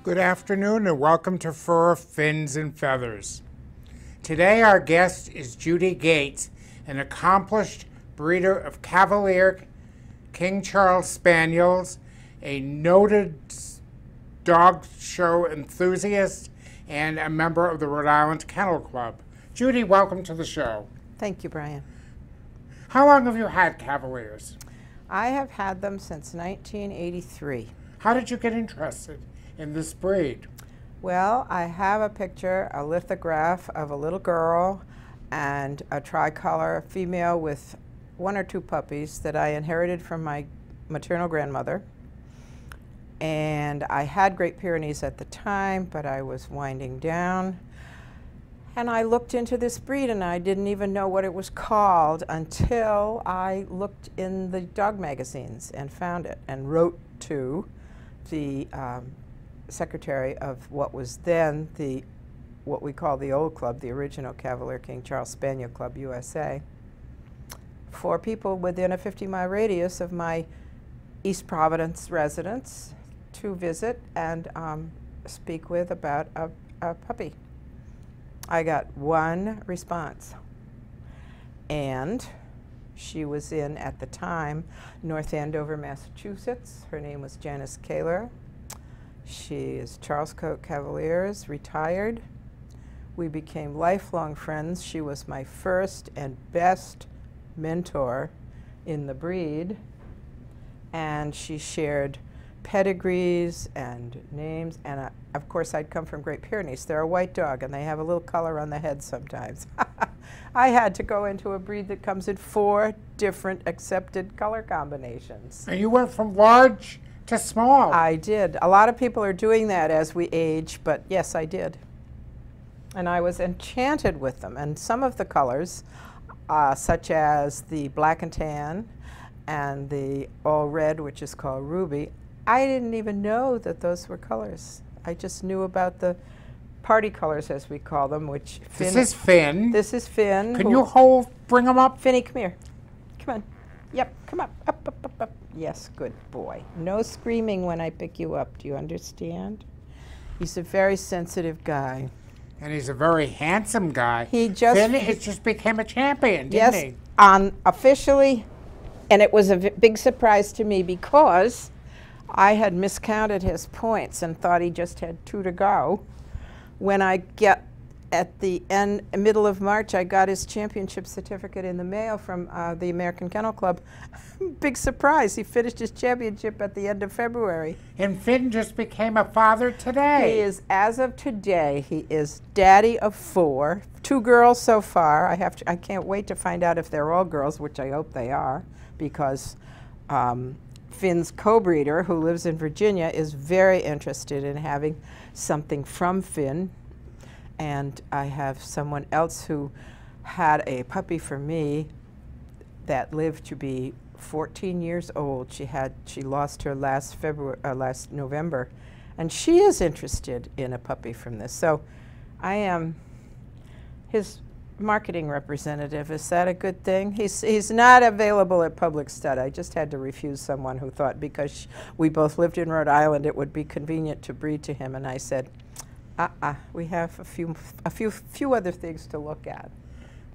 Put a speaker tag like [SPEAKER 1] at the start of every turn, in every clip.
[SPEAKER 1] Good afternoon and welcome to Fur, Fins, and Feathers. Today our guest is Judy Gates, an accomplished breeder of Cavalier King Charles Spaniels, a noted dog show enthusiast, and a member of the Rhode Island Kennel Club. Judy, welcome to the show.
[SPEAKER 2] Thank you, Brian.
[SPEAKER 1] How long have you had Cavaliers?
[SPEAKER 2] I have had them since 1983.
[SPEAKER 1] How did you get interested in this breed?
[SPEAKER 2] Well, I have a picture, a lithograph of a little girl and a tricolor female with one or two puppies that I inherited from my maternal grandmother. And I had Great Pyrenees at the time, but I was winding down. And I looked into this breed and I didn't even know what it was called until I looked in the dog magazines and found it and wrote to the secretary of what was then what we call the old club, the original Cavalier King Charles Spaniel Club USA, for people within a 50-mile radius of my East Providence residence to visit and speak with about a puppy. I got one response, and she was in, at the time, North Andover, Massachusetts. Her name was Janice Kaler. She is Charles Coat Cavaliers, retired. We became lifelong friends. She was my first and best mentor in the breed, and she shared pedigrees and names, and of course I'd come from Great Pyrenees. They're a white dog and they have a little color on the head sometimes. I had to go into a breed that comes in 4 different accepted color combinations.
[SPEAKER 1] And you went from large to small.
[SPEAKER 2] I did. A lot of people are doing that as we age, but yes, I did. And I was enchanted with them. And some of the colors, such as the black and tan and the all red, which is called ruby, I didn't even know that those were colors. I just knew about the party colors, as we call them, which Finn.
[SPEAKER 1] This is Finn.
[SPEAKER 2] This is Finn.
[SPEAKER 1] Can you bring him up?
[SPEAKER 2] Finny, come here. Come on. Yep, come up. Up, up, up, up. Yes, good boy. No screaming when I pick you up. Do you understand? He's a very sensitive guy.
[SPEAKER 1] And he's a very handsome guy.
[SPEAKER 2] He just...
[SPEAKER 1] Finn just became a champion, didn't he?
[SPEAKER 2] Yes, officially, and it was a big surprise to me because I had miscounted his points and thought he just had 2 to go. When I get at the middle of March, I got his championship certificate in the mail from the American Kennel Club. Big surprise, he finished his championship at the end of February.
[SPEAKER 1] And Finn just became a father today.
[SPEAKER 2] He is, as of today, he is daddy of 4, 2 girls so far. I can't wait to find out if they're all girls, which I hope they are, because Finn's co-breeder, who lives in Virginia, is very interested in having something from Finn. And I have someone else who had a puppy for me that lived to be 14 years old. She lost her last November, and she is interested in a puppy from this. So I am his marketing representative. Is that a good thing? He's not available at public stud. I just had to refuse someone who thought because we both lived in Rhode Island it would be convenient to breed to him, and I said, we have a few other things to look at.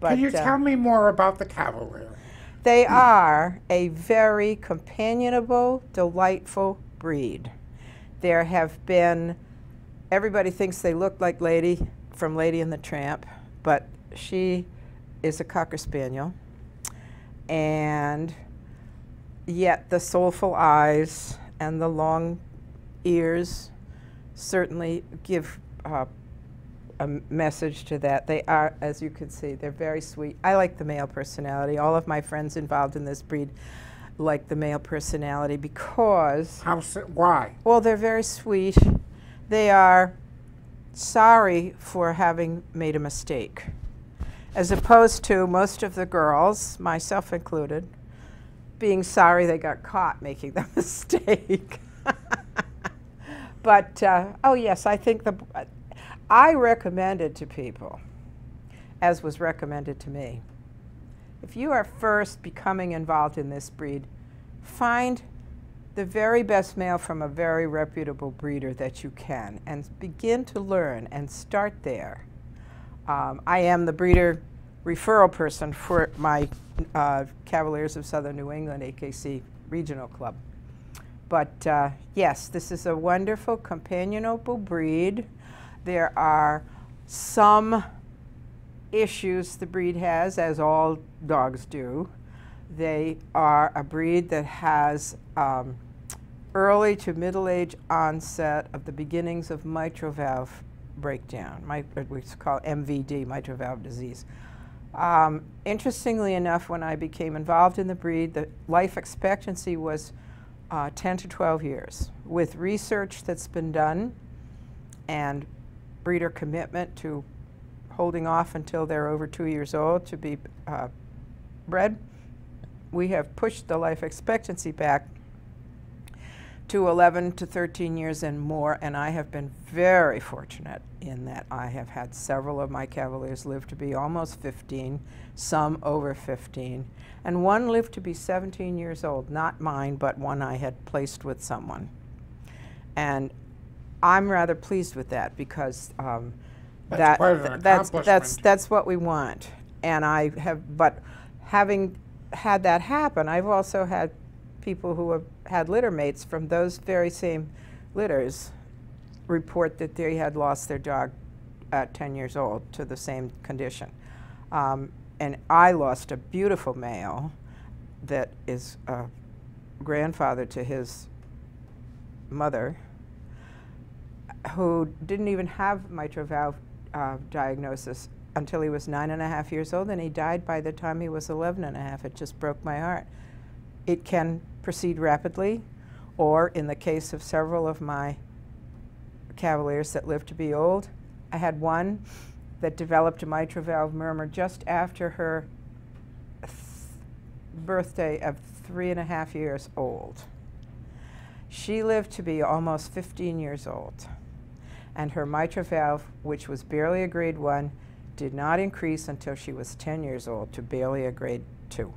[SPEAKER 2] But,
[SPEAKER 1] can you tell me more about the Cavalier?
[SPEAKER 2] They are a very companionable, delightful breed. There have been, everybody thinks they look like Lady from Lady and the Tramp, but she is a Cocker Spaniel, and yet the soulful eyes and the long ears certainly give a message to that. They are, as you can see, they're very sweet. I like the male personality. All of my friends involved in this breed like the male personality because...
[SPEAKER 1] Why?
[SPEAKER 2] Well, they're very sweet. They are sorry for having made a mistake, as opposed to most of the girls, myself included, being sorry they got caught making the mistake. But, oh yes, I think I recommended to people, as was recommended to me, if you are first becoming involved in this breed, find the very best male from a very reputable breeder that you can, and begin to learn and start there. I am the breeder referral person for my Cavaliers of Southern New England, AKC Regional Club. But yes, this is a wonderful companionable breed. There are some issues the breed has, as all dogs do. They are a breed that has early to middle age onset of the beginnings of mitral valve breakdown, what we call MVD, mitral valve disease. Interestingly enough, when I became involved in the breed, the life expectancy was 10 to 12 years. With research that's been done and breeder commitment to holding off until they're over 2 years old to be bred, we have pushed the life expectancy back to 11 to 13 years and more, and I have been very fortunate in that I have had several of my Cavaliers live to be almost 15, some over 15, and one lived to be 17 years old, not mine, but one I had placed with someone. And I'm rather pleased with that because that's what we want. And but having had that happen, I've also had people who have had litter mates from those very same litters report that they had lost their dog at 10 years old to the same condition. And I lost a beautiful male that is a grandfather to his mother, who didn't even have mitral valve diagnosis until he was 9.5 years old, and he died by the time he was 11.5. It just broke my heart. It can proceed rapidly, or in the case of several of my Cavaliers that lived to be old, I had one that developed a mitral valve murmur just after her birthday of 3.5 years old. She lived to be almost 15 years old, and her mitral valve, which was barely a grade 1, did not increase until she was 10 years old to barely a grade 2.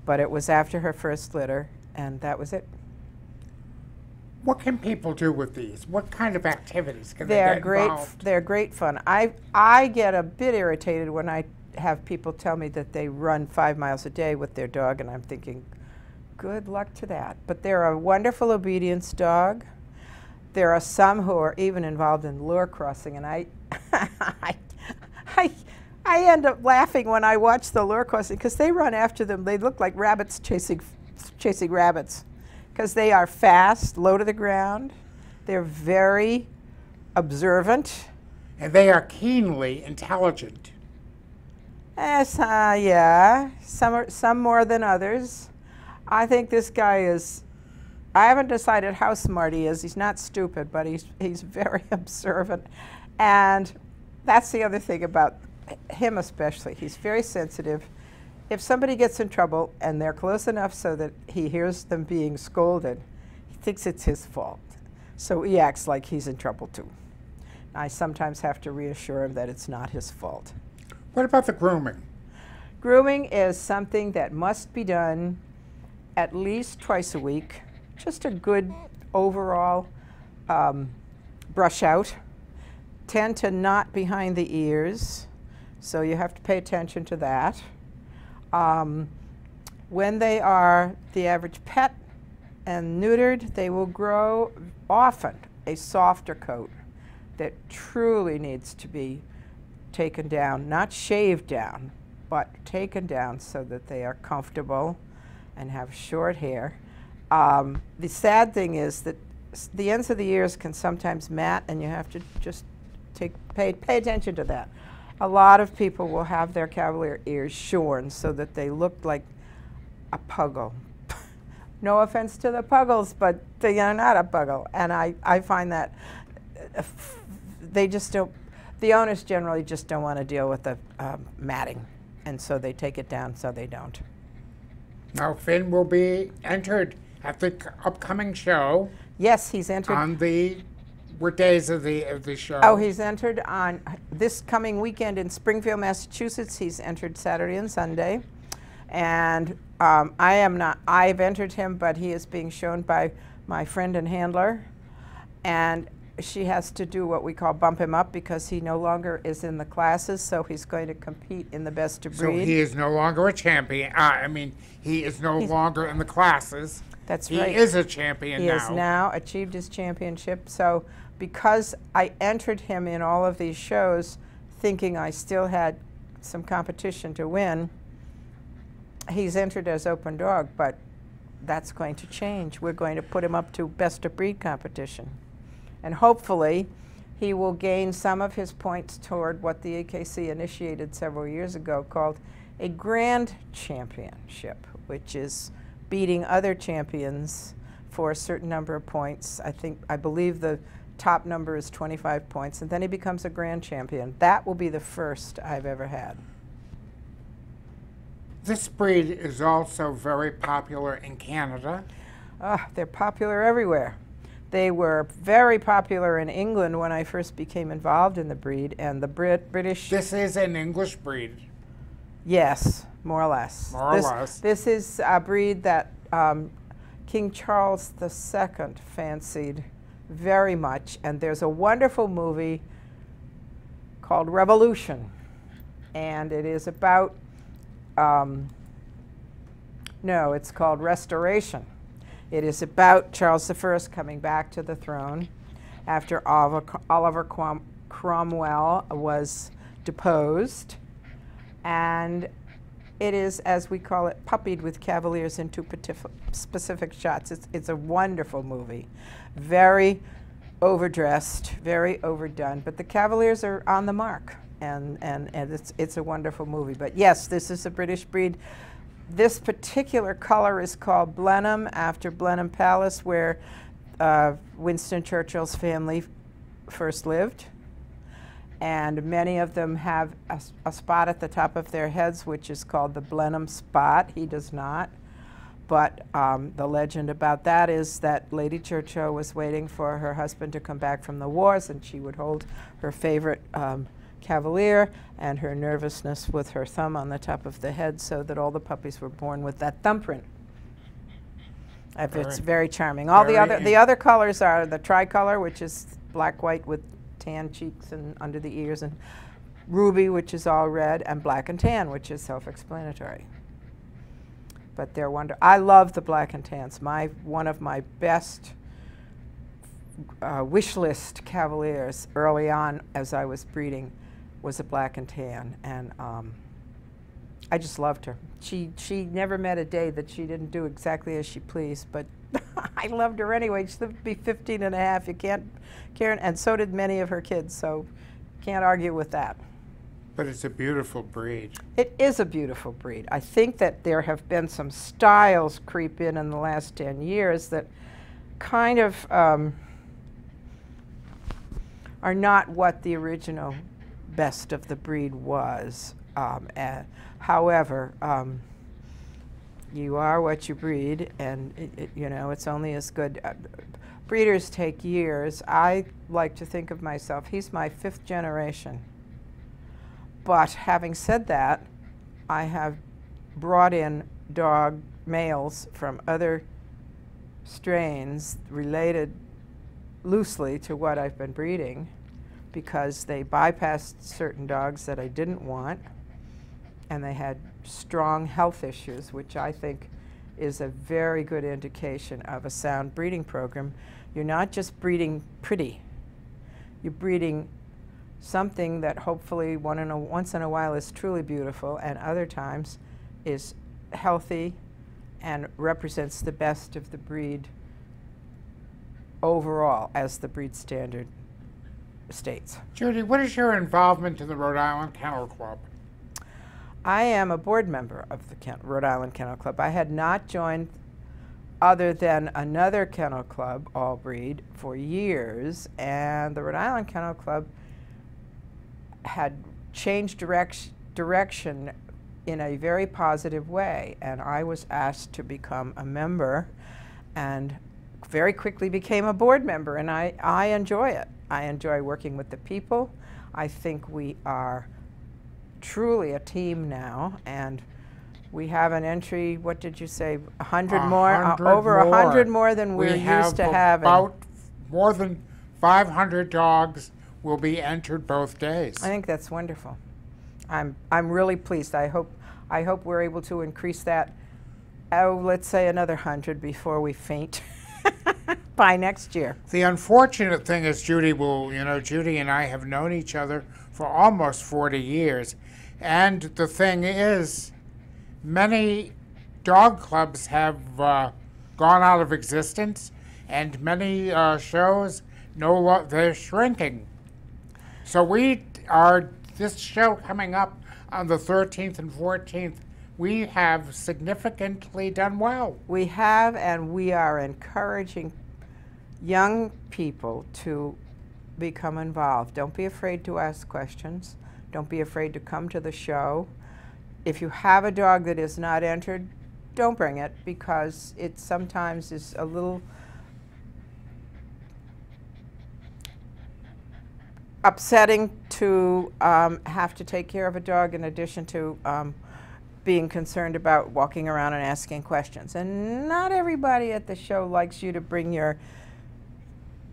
[SPEAKER 2] But it was after her first litter, and that was it.
[SPEAKER 1] What can people do with these? What kind of activities can they get involved?
[SPEAKER 2] They're great fun. I get a bit irritated when I have people tell me that they run 5 miles a day with their dog, and I'm thinking, good luck to that. But they're a wonderful obedience dog. There are some who are even involved in lure crossing, and I end up laughing when I watch the lure crossing because they run after them. They look like rabbits chasing rabbits because they are fast, low to the ground. They're very observant.
[SPEAKER 1] And they are keenly intelligent.
[SPEAKER 2] Yes, yeah, some more than others. I think this guy is, I haven't decided how smart he is. He's not stupid, but he's very observant. And that's the other thing about him especially. He's very sensitive. If somebody gets in trouble and they're close enough so that he hears them being scolded, he thinks it's his fault. So he acts like he's in trouble too. I sometimes have to reassure him that it's not his fault.
[SPEAKER 1] What about the grooming?
[SPEAKER 2] Grooming is something that must be done at least twice a week. Just a good overall brush out. Tend to knot behind the ears, so you have to pay attention to that. When they are the average pet and neutered, they will grow often a softer coat that truly needs to be taken down, not shaved down, but taken down so that they are comfortable and have short hair. The sad thing is that the ends of the ears can sometimes mat, and you have to just pay attention to that. A lot of people will have their Cavalier ears shorn so that they look like a puggle. No offense to the puggles, but they are not a puggle. And I find that they just don't, the owners generally just don't want to deal with the matting, and so they take it down so they don't.
[SPEAKER 1] Now Finn will be entered at the upcoming show.
[SPEAKER 2] Yes, he's entered.
[SPEAKER 1] On the, what days of the show?
[SPEAKER 2] Oh, he's entered on this coming weekend in Springfield, Massachusetts. He's entered Saturday and Sunday. And I am not. I've entered him, but he is being shown by my friend and handler, and she has to do what we call bump him up because he no longer is in the classes, so he's going to compete in the best of breed.
[SPEAKER 1] So he is no longer a champion. I mean, he is no longer in the classes.
[SPEAKER 2] That's right.
[SPEAKER 1] He is a champion now.
[SPEAKER 2] He has now achieved his championship. So because I entered him in all of these shows thinking I still had some competition to win, he's entered as open dog, but that's going to change. We're going to put him up to best of breed competition. And hopefully he will gain some of his points toward what the AKC initiated several years ago called a grand championship, which is beating other champions for a certain number of points. I believe the top number is 25 points, and then he becomes a grand champion. That will be the first I've ever had.
[SPEAKER 1] This breed is also very popular in Canada.
[SPEAKER 2] They're popular everywhere. They were very popular in England when I first became involved in the breed, and the British...
[SPEAKER 1] This is an English breed.
[SPEAKER 2] Yes, more or less.
[SPEAKER 1] More or less.
[SPEAKER 2] This is a breed that King Charles II fancied very much, and there's a wonderful movie called Revolution, and it is about, no, it's called Restoration. It is about Charles I coming back to the throne after Oliver Cromwell was deposed, and it is, as we call it, puppied with Cavaliers in 2 specific shots. It's a wonderful movie, very overdressed, very overdone, but the Cavaliers are on the mark, and it's a wonderful movie. But yes, this is a British breed. This particular color is called Blenheim, after Blenheim Palace, where Winston Churchill's family first lived. And many of them have a spot at the top of their heads, which is called the Blenheim spot. He does not. But the legend about that is that Lady Churchill was waiting for her husband to come back from the wars, and she would hold her favorite Cavalier and her nervousness with her thumb on the top of the head, so that all the puppies were born with that thumbprint. It's very charming. All the other colors are the tricolor, which is black, white with tan cheeks and under the ears, and ruby, which is all red, and black and tan, which is self-explanatory. But they're wonderful. I love the black and tans. One of my best wish list Cavaliers early on as I was breeding was a black and tan, and I just loved her. She never met a day that she didn't do exactly as she pleased, but I loved her anyway. She lived to be 15 and a half. You can't, Karen, and so did many of her kids, so can't argue with that.
[SPEAKER 1] But it's a beautiful breed.
[SPEAKER 2] It is a beautiful breed. I think that there have been some styles creep in the last 10 years that kind of are not what the original best of the breed was. However, you are what you breed, and you know, it's only as good. Breeders take years. I like to think of myself, he's my 5th generation. But having said that, I have brought in dog males from other strains related loosely to what I've been breeding, because they bypassed certain dogs that I didn't want, and they had strong health issues, which I think is a very good indication of a sound breeding program. You're not just breeding pretty, you're breeding something that hopefully once in a while is truly beautiful, and other times is healthy and represents the best of the breed overall, as the breed standard states.
[SPEAKER 1] Judy, what is your involvement in the Rhode Island Kennel Club?
[SPEAKER 2] I am a board member of the Rhode Island Kennel Club. I had not joined other than another kennel club, all breed, for years, and the Rhode Island Kennel Club had changed direction in a very positive way, and I was asked to become a member, and very quickly became a board member, and I enjoy it. I enjoy working with the people. I think we are truly a team now, and We have an entry, what did you say, 100 more? Over
[SPEAKER 1] more.
[SPEAKER 2] 100 more than we're used to having.
[SPEAKER 1] About more than 500 dogs will be entered both days.
[SPEAKER 2] I think that's wonderful. I'm really pleased. I hope we're able to increase that, let's say another 100 before we faint by next year.
[SPEAKER 1] The unfortunate thing is Judy and I have known each other for almost 40 years. And the thing is, many dog clubs have gone out of existence, and many shows, they're shrinking. So this show coming up on the 13th and 14th, we have significantly done well.
[SPEAKER 2] We have, and we are encouraging young people to become involved. Don't be afraid to ask questions. Don't be afraid to come to the show. If you have a dog that is not entered, don't bring it, because it sometimes is a little upsetting to have to take care of a dog in addition to being concerned about walking around and asking questions. And not everybody at the show likes you to bring your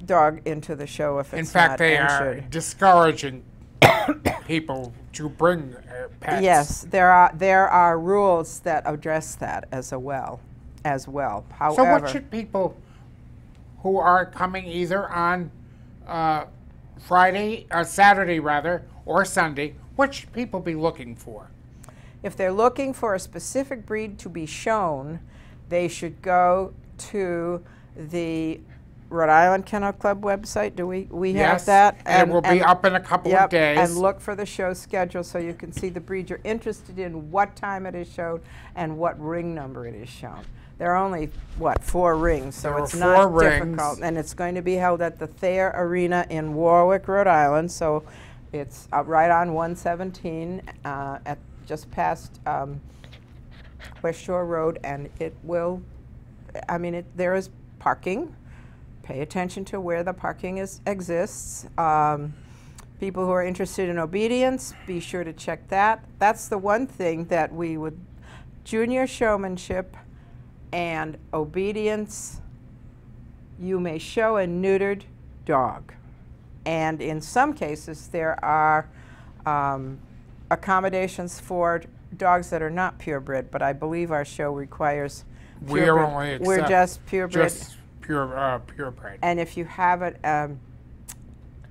[SPEAKER 2] dog into the show if it's not entered.
[SPEAKER 1] In fact, they are discouraging people to bring pets.
[SPEAKER 2] Yes, there are rules that address that as well. However,
[SPEAKER 1] so what should people who are coming either on Saturday rather, or Sunday, what should people be looking for?
[SPEAKER 2] If they're looking for a specific breed to be shown, they should go to the Rhode Island Kennel Club website. Do we have that?
[SPEAKER 1] And it will be up in a couple of days.
[SPEAKER 2] And look for the show schedule so you can see the breed you're interested in, what time it is shown, and what ring number it is shown. There are only, 4 rings, so it's not difficult. And it's going to be held at the Thayer Arena in Warwick, Rhode Island. So it's right on 117 just past West Shore Road, and it will, there is parking. Pay attention to where the parking exists. People who are interested in obedience, be sure to check that. That's the one thing that we would, junior showmanship and obedience, you may show a neutered dog. And in some cases, there are accommodations for dogs that are not purebred, but I believe our show requires purebred. We're just purebred.
[SPEAKER 1] Purebred.
[SPEAKER 2] And if you have a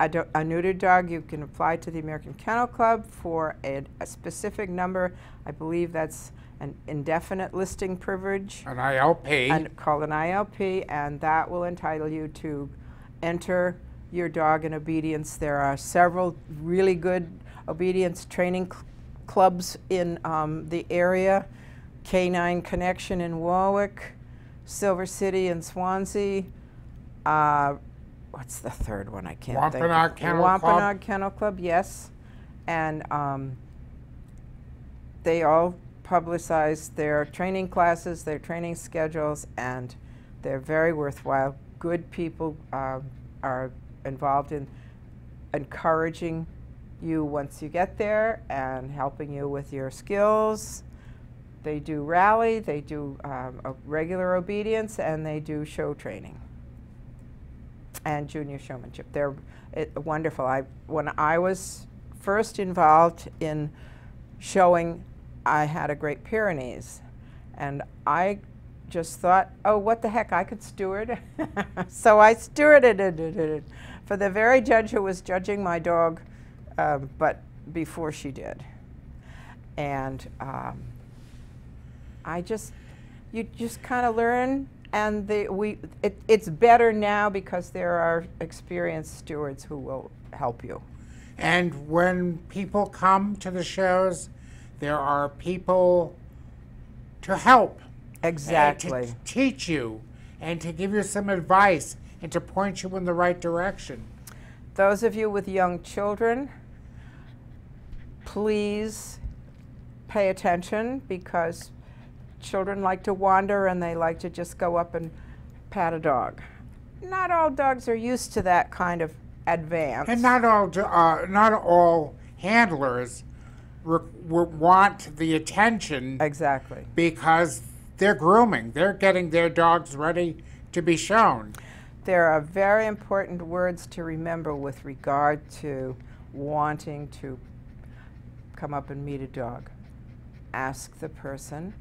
[SPEAKER 2] neutered dog, you can apply to the American Kennel Club for a specific number. I believe that's an indefinite listing privilege.
[SPEAKER 1] An ILP.
[SPEAKER 2] Called an ILP, and that will entitle you to enter your dog in obedience. There are several really good obedience training clubs in the area. Canine Connection in Warwick, Silver City in Swansea. What's the third one? I can't think.
[SPEAKER 1] Wampanoag Kennel Club.
[SPEAKER 2] Wampanoag Kennel Club, yes. And they all publicize their training classes, their training schedules, and they're very worthwhile. Good people are involved in encouraging you once you get there and helping you with your skills. They do rally, they do a regular obedience, and they do show training and junior showmanship. They're wonderful. When I was first involved in showing, I had a Great Pyrenees, and I just thought, oh, what the heck, I could steward. So I stewarded it for the very judge who was judging my dog, but before she did. And you just kind of learn, and it's better now because there are experienced stewards who will help you.
[SPEAKER 1] And when people come to the shows, there are people to help.
[SPEAKER 2] Exactly.
[SPEAKER 1] To teach you and to give you some advice and to point you in the right direction.
[SPEAKER 2] Those of you with young children, please pay attention, because children like to wander and they like to just go up and pat a dog. Not all dogs are used to that kind of advance.
[SPEAKER 1] And not all handlers want the attention.
[SPEAKER 2] Exactly.
[SPEAKER 1] Because they're grooming. They're getting their dogs ready to be shown.
[SPEAKER 2] There are very important words to remember with regard to wanting to come up and meet a dog. Ask the person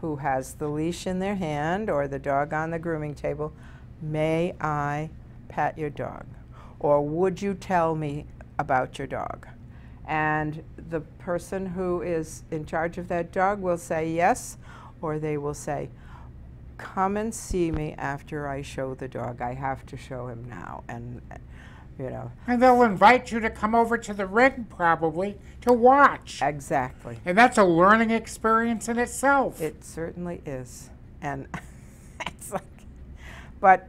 [SPEAKER 2] who has the leash in their hand or the dog on the grooming table, may I pat your dog? Or would you tell me about your dog? And the person who is in charge of that dog will say yes, or they will say, come and see me after I show the dog. I have to show him now. And, you know.
[SPEAKER 1] And they'll invite you to come over to the ring, probably, to watch.
[SPEAKER 2] Exactly.
[SPEAKER 1] And that's a learning experience in itself.
[SPEAKER 2] It certainly is. And it's like, but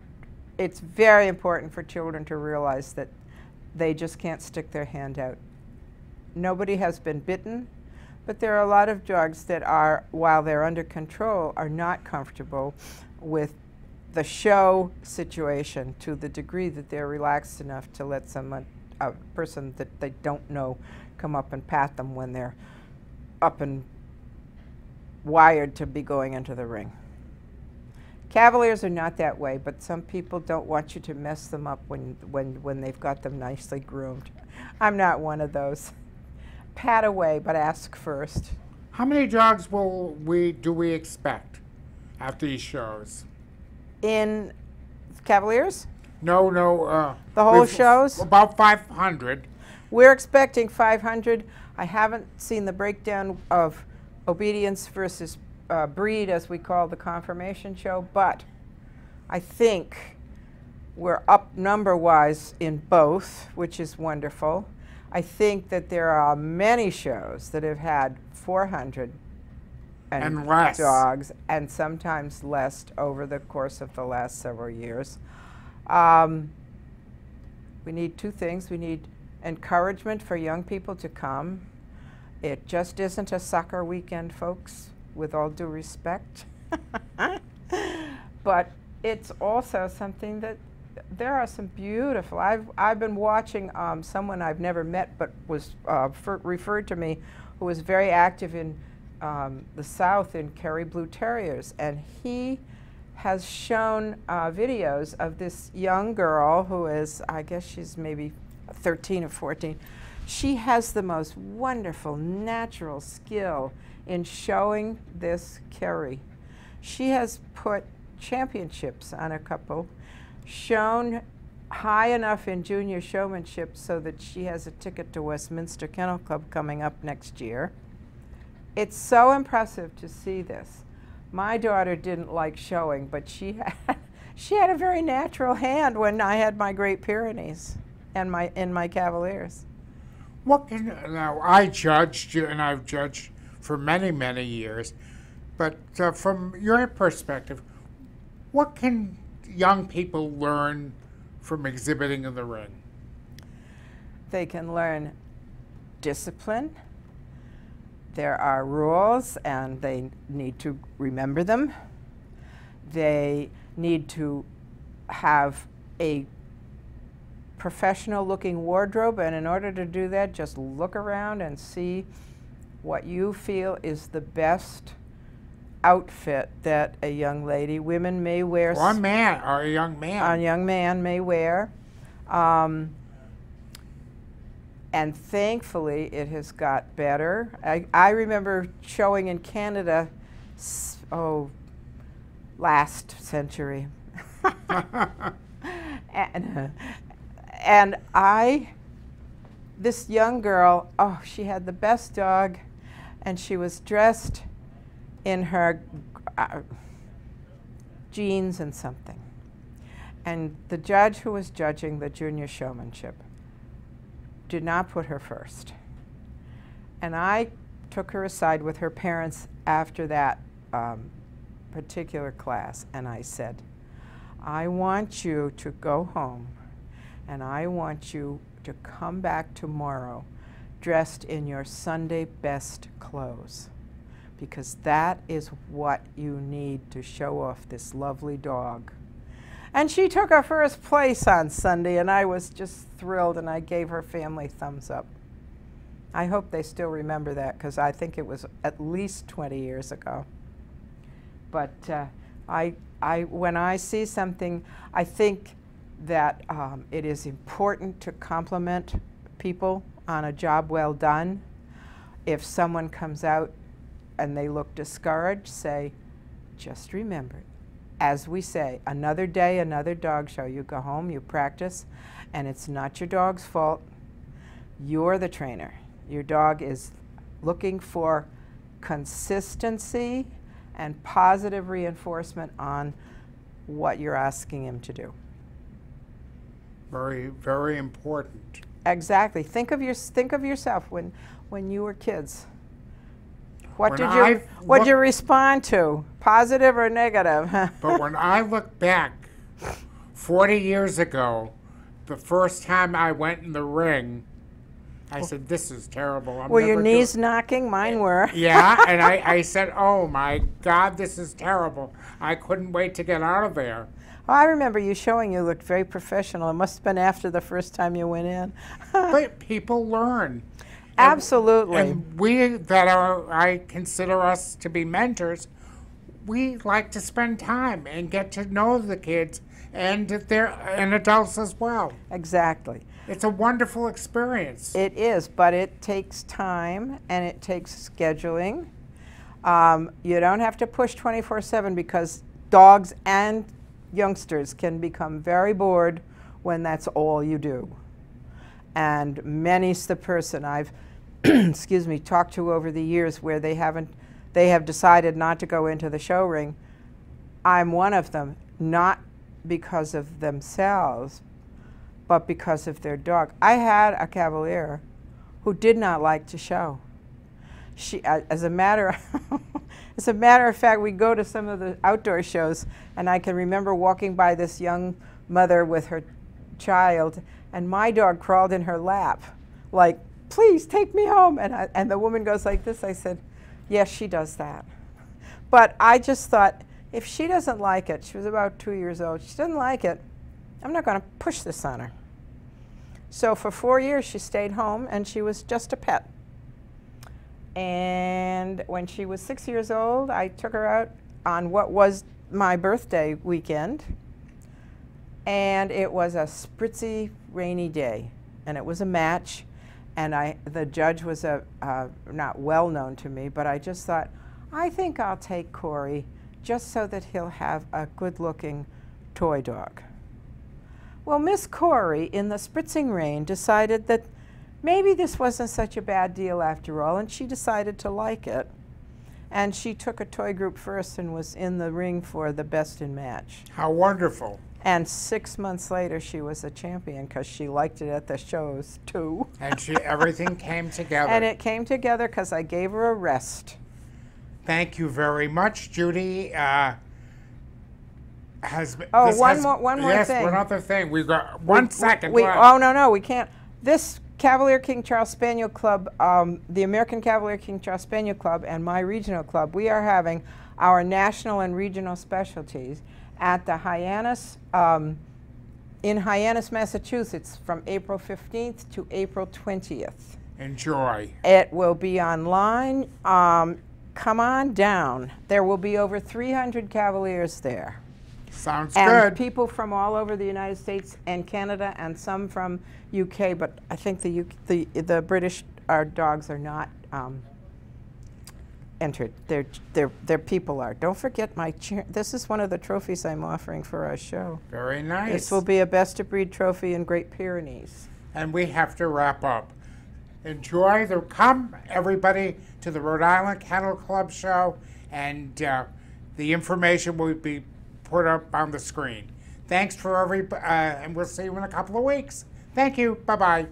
[SPEAKER 2] it's very important for children to realize that they just can't stick their hand out. Nobody has been bitten, but there are a lot of dogs that are, while they're under control, are not comfortable with the show situation to the degree that they're relaxed enough to let someone, a person that they don't know, come up and pat them when they're up and wired to be going into the ring. Cavaliers are not that way, but some people don't want you to mess them up when they've got them nicely groomed. I'm not one of those. Pat away, but ask first.
[SPEAKER 1] How many dogs do we expect after these shows?
[SPEAKER 2] In Cavaliers?
[SPEAKER 1] No.
[SPEAKER 2] The whole shows?
[SPEAKER 1] About 500.
[SPEAKER 2] We're expecting 500. I haven't seen the breakdown of obedience versus breed, as we call the confirmation show, but I think we're up number-wise in both, which is wonderful. I think that there are many shows that have had 400
[SPEAKER 1] and less
[SPEAKER 2] dogs, and sometimes less over the course of the last several years. We need two things. We need encouragement for young people to come. It just isn't a soccer weekend, folks, with all due respect. But it's also something that there are some beautiful, I've been watching someone I've never met but was referred to me, who was very active in the South in Kerry Blue Terriers, and he has shown videos of this young girl who is, I guess she's maybe 13 or 14. She has the most wonderful natural skill in showing this Kerry. She has put championships on a couple, shown high enough in junior showmanship so that she has a ticket to Westminster Kennel Club coming up next year. It's so impressive to see this. My daughter didn't like showing, but she had a very natural hand when I had my Great Pyrenees and in my Cavaliers.
[SPEAKER 1] Now, I judged you, and I've judged for many, many years, but from your perspective, what can young people learn from exhibiting in the ring?
[SPEAKER 2] They can learn discipline. There are rules, and they need to remember them. They need to have a professional-looking wardrobe, and in order to do that, just look around and see what you feel is the best outfit that a young lady, women may wear.
[SPEAKER 1] Or a man, or a young man.
[SPEAKER 2] A young man may wear. And thankfully, it has got better. I remember showing in Canada, last century. And this young girl, she had the best dog, and she was dressed in her jeans and something. And the judge who was judging the junior showmanship did not put her first. And I took her aside with her parents after that particular class, and I said, I want you to go home, and I want you to come back tomorrow dressed in your Sunday best clothes, because that is what you need to show off this lovely dog. And she took her first place on Sunday, and I was just thrilled, and I gave her family thumbs up. I hope they still remember that, because I think it was at least 20 years ago. But when I see something, I think that it is important to compliment people on a job well done. If someone comes out and they look discouraged, say, just remember, as we say, another day, another dog show. You go home, you practice, and it's not your dog's fault. You're the trainer. Your dog is looking for consistency and positive reinforcement on what you're asking him to do.
[SPEAKER 1] Very, very important.
[SPEAKER 2] Exactly. Think of yourself when you were kids. What did you respond to? Positive or negative?
[SPEAKER 1] But when I look back 40 years ago, the first time I went in the ring, I said, this is terrible.
[SPEAKER 2] Were your knees knocking? Mine were.
[SPEAKER 1] Yeah, and I said, oh my God, this is terrible. I couldn't wait to get out of there.
[SPEAKER 2] Oh, I remember you showing you looked very professional. It must have been after the first time you went in.
[SPEAKER 1] But people learn.
[SPEAKER 2] Absolutely.
[SPEAKER 1] And we that are, I consider us to be mentors, we like to spend time and get to know the kids and adults as well.
[SPEAKER 2] Exactly.
[SPEAKER 1] It's a wonderful experience.
[SPEAKER 2] It is, but it takes time and it takes scheduling. You don't have to push 24/7, because dogs and youngsters can become very bored when that's all you do. And many's the person I've excuse me, talked to over the years where they have decided not to go into the show ring. I'm one of them, not because of themselves, but because of their dog. I had a Cavalier who did not like to show. She, as a matter of fact, we go to some of the outdoor shows, and I can remember walking by this young mother with her child, and my dog crawled in her lap, like, please take me home. And the woman goes like this. I said, yes, she does that. But I just thought, if she doesn't like it, she was about 2 years old, she doesn't like it, I'm not going to push this on her. So for 4 years, she stayed home, and she was just a pet. And when she was 6 years old, I took her out on what was my birthday weekend. And it was a spritzy, rainy day. And it was a match. And the judge was not well known to me, but I just thought, I think I'll take Corey just so that he'll have a good-looking toy dog. Well, Miss Corey, in the spritzing rain, decided that maybe this wasn't such a bad deal after all, and she decided to like it. And she took a toy group first and was in the ring for the best in match.
[SPEAKER 1] How wonderful.
[SPEAKER 2] And 6 months later, she was a champion because she liked it at the shows, too.
[SPEAKER 1] And everything came together.
[SPEAKER 2] And it came together because I gave her a rest.
[SPEAKER 1] Thank you very much, Judy.
[SPEAKER 2] One more
[SPEAKER 1] yes,
[SPEAKER 2] thing.
[SPEAKER 1] One other thing. We've got 1 second left.
[SPEAKER 2] Oh, no, we can't. This Cavalier King Charles Spaniel Club, the American Cavalier King Charles Spaniel Club, and my regional club, we are having our national and regional specialties at the Hyannis, in Hyannis, Massachusetts, from April 15th to April 20th.
[SPEAKER 1] Enjoy.
[SPEAKER 2] It will be online. Come on down. There will be over 300 Cavaliers there.
[SPEAKER 1] Sounds
[SPEAKER 2] and
[SPEAKER 1] good.
[SPEAKER 2] People from all over the United States and Canada, and some from UK, but I think the British dogs are not entered. Their people are. Don't forget my this is one of the trophies I'm offering for our show.
[SPEAKER 1] Very nice.
[SPEAKER 2] This will be a best of breed trophy in Great Pyrenees.
[SPEAKER 1] And we have to wrap up. Enjoy come everybody to the Rhode Island Kennel Club show, and the information will be put up on the screen. Thanks for and we'll see you in a couple of weeks. Thank you. Bye-bye.